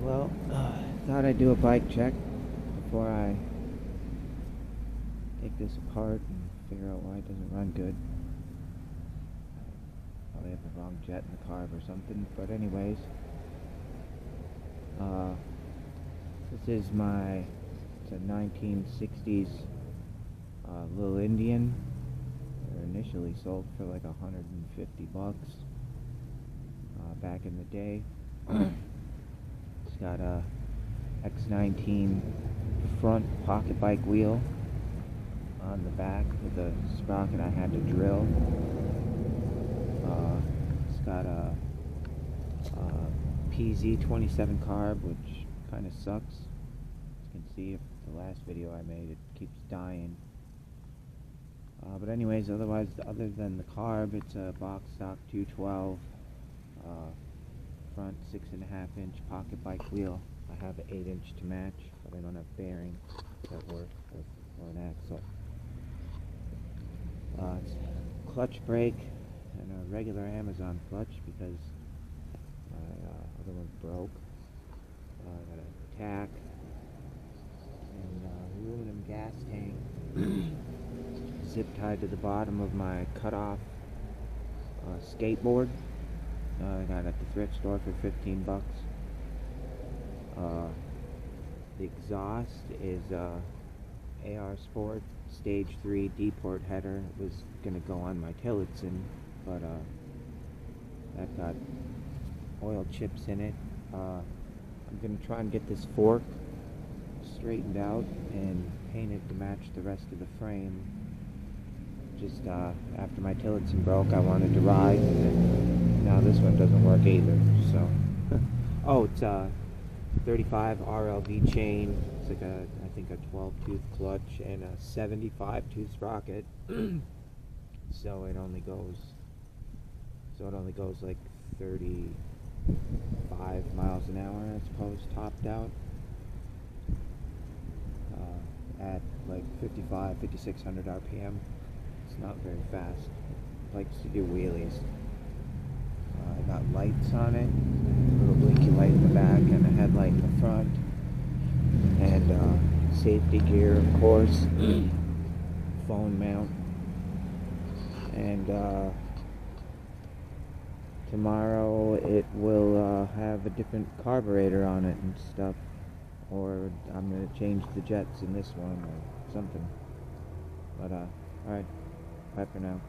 Well, thought I'd do a bike check before I take this apart and figure out why it doesn't run good. Probably have the wrong jet in the carb or something, but anyways, this is it's a 1960s little Indian. They were initially sold for like $150 back in the day. It's got a X19 front pocket bike wheel on the back with a sprocket I had to drill. It's got a PZ27 carb, which kind of sucks. As you can see, if the last video I made, it keeps dying. But anyways, other than the carb, it's a box stock 212 front 6.5-inch pocket bike wheel. I have an 8-inch to match, but I don't have bearings that work, or an axle. It's clutch brake and a regular Amazon clutch because my other one broke. I got a tack and aluminum gas tank zip tied to the bottom of my cut-off skateboard. I got it at the thrift store for $15. The exhaust is AR Sport Stage 3 D-port header. It was going to go on my Tillotson, but that got oil chips in it. I'm going to try and get this fork straightened out and painted to match the rest of the frame. Just after my Tillotson broke, I wanted to ride, and now this one doesn't work either, so. Oh, it's a 35 RLV chain. It's like I think a 12-tooth clutch and a 75-tooth sprocket. So it only goes like 35 miles an hour, I suppose, topped out. At like 5,600 RPM. It's not very fast. It likes to do wheelies. I got lights on it, a little blinky light in the back and a headlight in the front, and safety gear, of course, phone mount, and tomorrow it will have a different carburetor on it and stuff, or I'm going to change the jets in this one or something, but alright, bye for now.